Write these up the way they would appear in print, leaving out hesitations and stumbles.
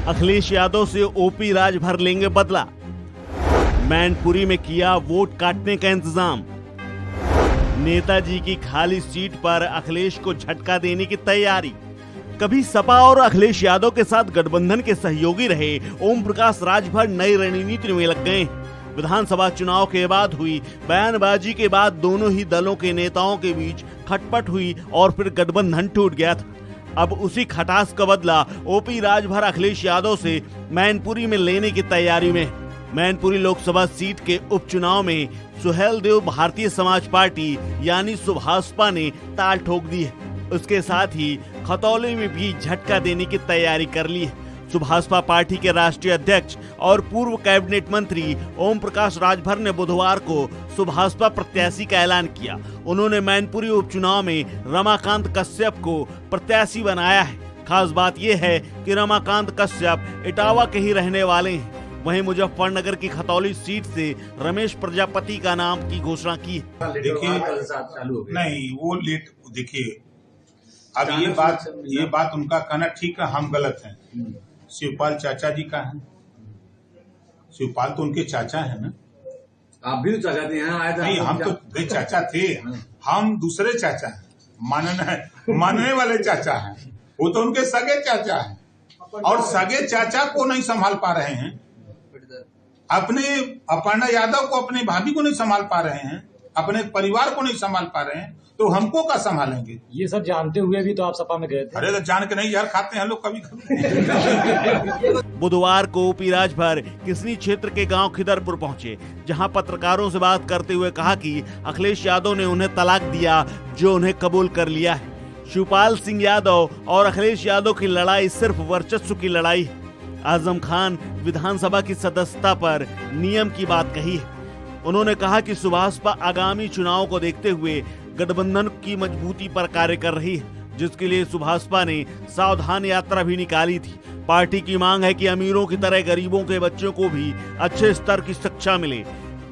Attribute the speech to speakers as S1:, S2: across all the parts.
S1: अखिलेश यादव से ओपी राजभर लेंगे बदला। मैनपुरी में किया वोट काटने का इंतजाम। नेताजी की खाली सीट पर अखिलेश को झटका देने की तैयारी। कभी सपा और अखिलेश यादव के साथ गठबंधन के सहयोगी रहे ओम प्रकाश राजभर नई रणनीति में लग गए। विधानसभा चुनाव के बाद हुई बयानबाजी के बाद दोनों ही दलों के नेताओं के बीच खटपट हुई और फिर गठबंधन टूट गया था। अब उसी खटास का बदला ओपी राजभर अखिलेश यादव से मैनपुरी में लेने की तैयारी में। मैनपुरी लोकसभा सीट के उपचुनाव में सुहेलदेव भारतीय समाज पार्टी यानी सुभाषपा ने ताल ठोक दी है। उसके साथ ही खतौली में भी झटका देने की तैयारी कर ली है। सुभाषपा पार्टी के राष्ट्रीय अध्यक्ष और पूर्व कैबिनेट मंत्री ओम प्रकाश राजभर ने बुधवार को सुभाषपा प्रत्याशी का ऐलान किया। उन्होंने मैनपुरी उपचुनाव में रमाकांत कश्यप को प्रत्याशी बनाया है। खास बात यह है कि रमाकांत कश्यप इटावा के ही रहने वाले हैं। वहीं मुजफ्फरनगर की खतौली सीट से रमेश प्रजापति का नाम की घोषणा की है।
S2: देखिए नहीं वो लेट देखिए अब ये बात उनका कहना ठीक है, हम गलत हैं। शिवपाल चाचा जी का है, शिवपाल तो उनके चाचा है ना।
S3: आप भी तो चाचा थे यहाँ आए थे।
S2: नहीं हम तो वे चाचा थे, हम दूसरे चाचा हैं, मानने वाले चाचा हैं। वो तो उनके सगे चाचा हैं और सगे चाचा को नहीं संभाल पा रहे हैं। अपने अपर्णा यादव को, अपने भाभी को नहीं संभाल पा रहे हैं, अपने परिवार को नहीं संभाल पा रहे हैं, तो हमको क्या संभालेंगे?
S4: ये सब जानते हुए भी तो आप सपा में गए थे।
S2: अरे तो जान के नहीं यार, खाते हैं लोग कभी कभी।
S1: बुधवार को ओपी राजभर किसनी क्षेत्र के गांव खिदरपुर पहुंचे, जहां पत्रकारों से बात करते हुए कहा कि अखिलेश यादव ने उन्हें तलाक दिया जो उन्हें कबूल कर लिया है। शिवपाल सिंह यादव और अखिलेश यादव की लड़ाई सिर्फ वर्चस्व की लड़ाई है। आजम खान विधानसभा की सदस्यता पर नियम की बात कही है। उन्होंने कहा कि सुभाषपा आगामी चुनाव को देखते हुए गठबंधन की मजबूती पर कार्य कर रही है, जिसके लिए सुभाषपा ने सावधान यात्रा भी निकाली थी। पार्टी की मांग है कि अमीरों की तरह गरीबों के बच्चों को भी अच्छे स्तर की शिक्षा मिले।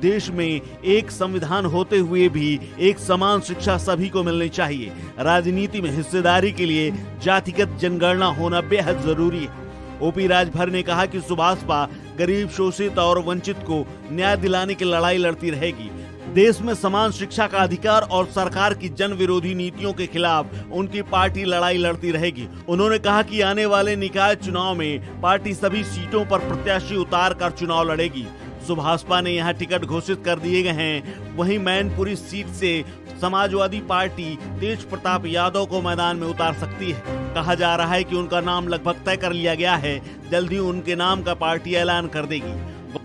S1: देश में एक संविधान होते हुए भी एक समान शिक्षा सभी को मिलनी चाहिए। राजनीति में हिस्सेदारी के लिए जातिगत जनगणना होना बेहद जरूरी है। ओपी राजभर ने कहा कि सुभाषपा गरीब, शोषित और वंचित को न्याय दिलाने की लड़ाई लड़ती रहेगी। देश में समान शिक्षा का अधिकार और सरकार की जन विरोधी नीतियों के खिलाफ उनकी पार्टी लड़ाई लड़ती रहेगी। उन्होंने कहा कि आने वाले निकाय चुनाव में पार्टी सभी सीटों पर प्रत्याशी उतार कर चुनाव लड़ेगी। सुभाषपा ने यहां टिकट घोषित कर दिए गए हैं। वहीं मैनपुरी सीट से समाजवादी पार्टी तेज प्रताप यादव को मैदान में उतार सकती है। कहा जा रहा है कि उनका नाम लगभग तय कर लिया गया है। जल्द ही उनके नाम का पार्टी ऐलान कर देगी।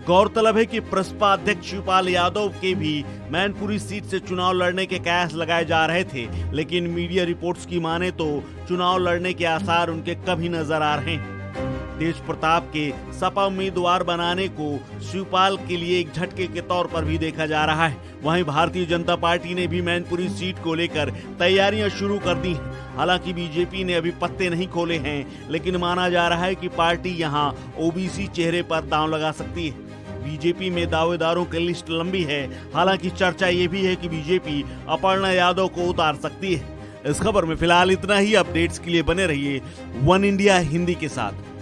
S1: गौरतलब है कि प्रसपा अध्यक्ष शिवपाल यादव के भी मैनपुरी सीट से चुनाव लड़ने के कयास लगाए जा रहे थे, लेकिन मीडिया रिपोर्ट्स की माने तो चुनाव लड़ने के आसार उनके कभी नजर आ रहे हैं। तेज प्रताप के सपा उम्मीदवार बनाने को शिवपाल के लिए एक झटके के तौर पर भी देखा जा रहा है। वहीं भारतीय जनता पार्टी ने भी मैनपुरी सीट को लेकर तैयारियां शुरू कर दी हैं। हालांकि बीजेपी ने अभी पत्ते नहीं खोले हैं, लेकिन माना जा रहा है कि पार्टी यहां ओबीसी चेहरे पर दांव लगा सकती है। बीजेपी में दावेदारों की लिस्ट लंबी है। हालांकि चर्चा ये भी है कि बीजेपी अपर्णा यादव को उतार सकती है। इस खबर में फिलहाल इतना ही। अपडेट्स के लिए बने रहिए वन इंडिया हिंदी के साथ।